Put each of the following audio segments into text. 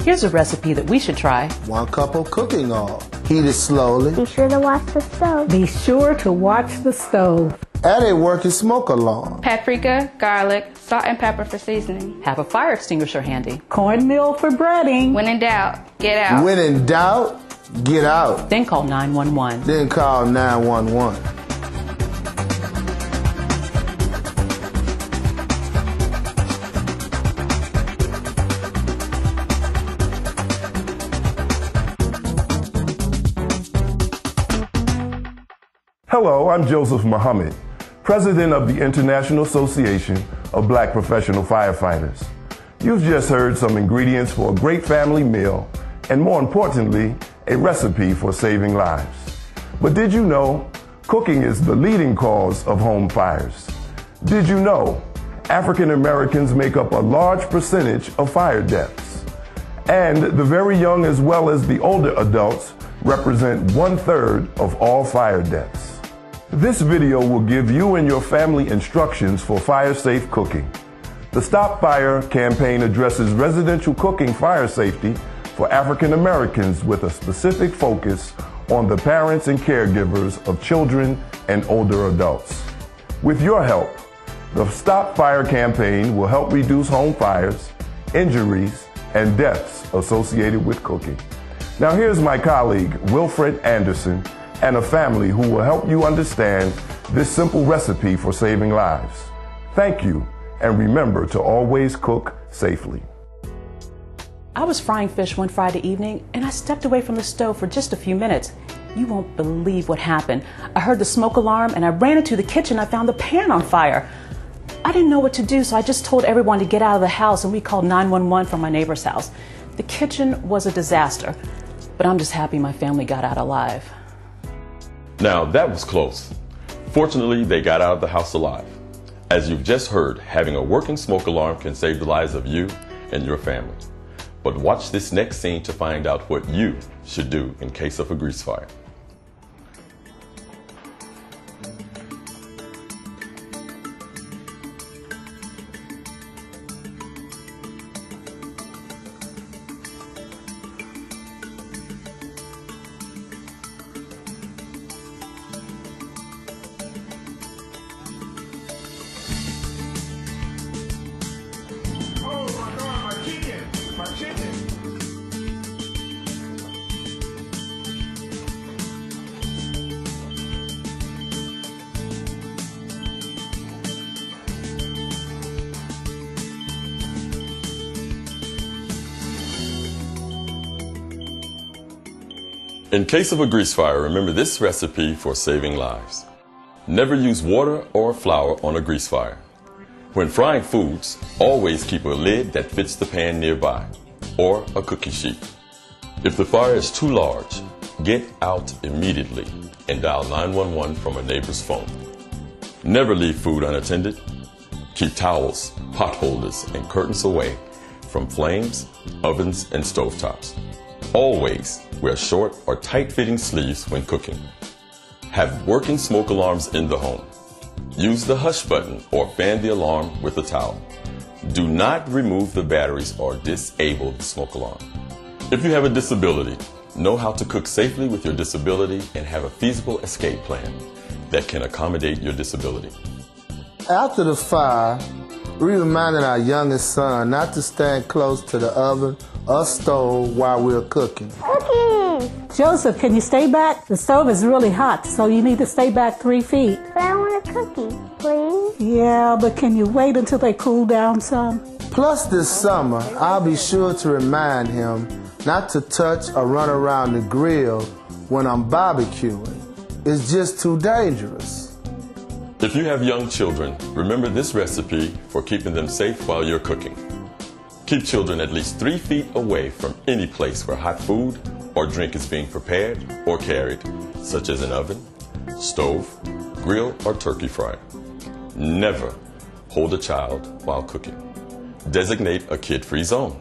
Here's a recipe that we should try. 1 cup of cooking oil. Heat it slowly. Be sure to watch the stove. Be sure to watch the stove. Add a working smoke alarm. Paprika, garlic, salt and pepper for seasoning. Have a fire extinguisher handy. Cornmeal for breading. When in doubt, get out. When in doubt, get out. Then call 911. Then call 911. Hello, I'm Joseph Muhammad, President of the International Association of Black Professional Firefighters. You've just heard some ingredients for a great family meal, and more importantly, a recipe for saving lives. But did you know cooking is the leading cause of home fires? Did you know African Americans make up a large percentage of fire deaths? And the very young as well as the older adults represent 1/3 of all fire deaths. This video will give you and your family instructions for fire-safe cooking. The Stop Fire campaign addresses residential cooking fire safety for African Americans with a specific focus on the parents and caregivers of children and older adults. With your help, the Stop Fire campaign will help reduce home fires, injuries, and deaths associated with cooking. Now here's my colleague, Wilfred Anderson, and a family who will help you understand this simple recipe for saving lives. Thank you, and remember to always cook safely. I was frying fish one Friday evening, and I stepped away from the stove for just a few minutes. You won't believe what happened. I heard the smoke alarm, and I ran into the kitchen. I found the pan on fire. I didn't know what to do, so I just told everyone to get out of the house, and we called 911 from my neighbor's house. The kitchen was a disaster, but I'm just happy my family got out alive. Now, that was close. Fortunately, they got out of the house alive. As you've just heard, having a working smoke alarm can save the lives of you and your family. But watch this next scene to find out what you should do in case of a grease fire. In case of a grease fire, remember this recipe for saving lives. Never use water or flour on a grease fire. When frying foods, always keep a lid that fits the pan nearby, or a cookie sheet. If the fire is too large, get out immediately and dial 911 from a neighbor's phone. Never leave food unattended. Keep towels, pot holders, and curtains away from flames, ovens, and stovetops. Always wear short or tight-fitting sleeves when cooking. Have working smoke alarms in the home. Use the hush button or fan the alarm with a towel. Do not remove the batteries or disable the smoke alarm. If you have a disability, know how to cook safely with your disability and have a feasible escape plan that can accommodate your disability. After the fire, we reminded our youngest son not to stand close to the oven or stove while we're cooking. Cookies! Joseph, can you stay back? The stove is really hot, so you need to stay back 3 feet. But I want a cookie, please. Yeah, but can you wait until they cool down some? Plus this summer, I'll be sure to remind him not to touch or run around the grill when I'm barbecuing. It's just too dangerous. If you have young children, remember this recipe for keeping them safe while you're cooking. Keep children at least 3 feet away from any place where hot food or drink is being prepared or carried, such as an oven, stove, grill, or turkey fryer. Never hold a child while cooking. Designate a kid-free zone.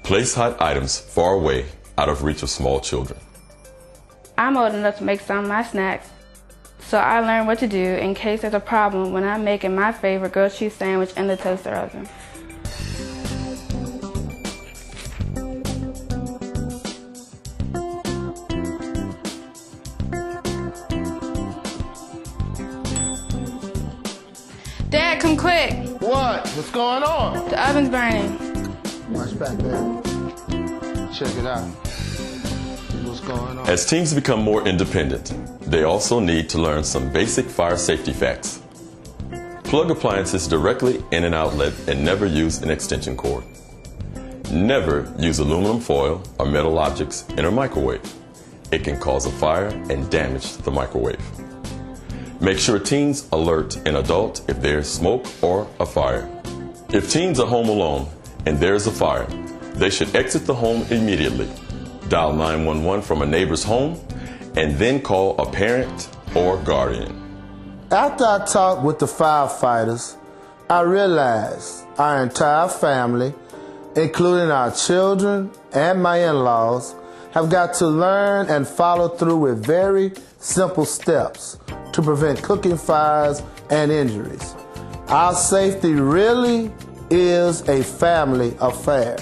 Place hot items far away, out of reach of small children. I'm old enough to make some of my snacks, so I learned what to do in case there's a problem when I'm making my favorite grilled cheese sandwich in the toaster oven. Dad, come quick. What? What's going on? The oven's burning. Watch back, baby. Check it out. What's going on? As teens become more independent, they also need to learn some basic fire safety facts. Plug appliances directly in an outlet and never use an extension cord. Never use aluminum foil or metal objects in a microwave. It can cause a fire and damage the microwave. Make sure teens alert an adult if there's smoke or a fire. If teens are home alone and there's a fire, they should exit the home immediately. Dial 911 from a neighbor's home and then call a parent or guardian. After I talked with the firefighters, I realized our entire family, including our children and my in-laws, have got to learn and follow through with very simple steps to prevent cooking fires and injuries. Our safety really is a family affair.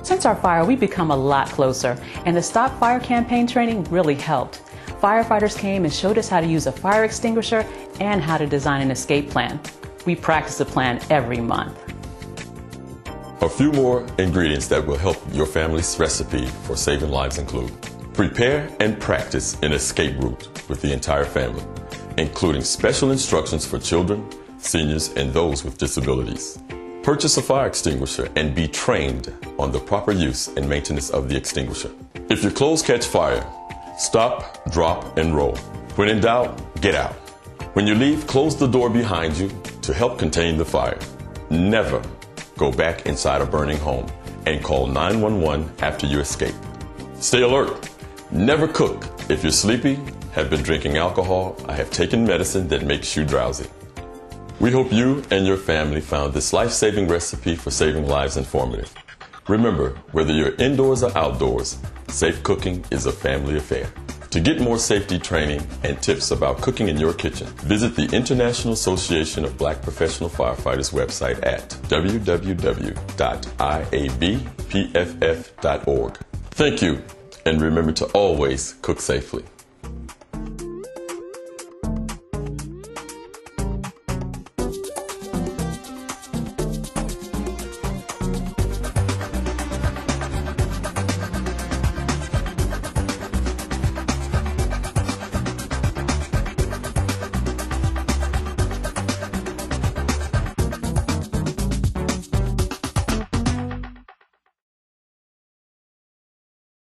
Since our fire, we've become a lot closer, and the Stop Fire campaign training really helped. Firefighters came and showed us how to use a fire extinguisher and how to design an escape plan. We practice the plan every month. A few more ingredients that will help your family's recipe for saving lives include: prepare and practice an escape route with the entire family, including special instructions for children, seniors, and those with disabilities. Purchase a fire extinguisher and be trained on the proper use and maintenance of the extinguisher. If your clothes catch fire, stop, drop, and roll. When in doubt, get out. When you leave, close the door behind you to help contain the fire. Never go back inside a burning home and call 911 after you escape. Stay alert. Never cook if you're sleepy, have been drinking alcohol, or have taken medicine that makes you drowsy. We hope you and your family found this life-saving recipe for saving lives informative. Remember, whether you're indoors or outdoors, safe cooking is a family affair. To get more safety training and tips about cooking in your kitchen, visit the International Association of Black Professional Firefighters website at www.IABPFF.org. Thank you, and remember to always cook safely.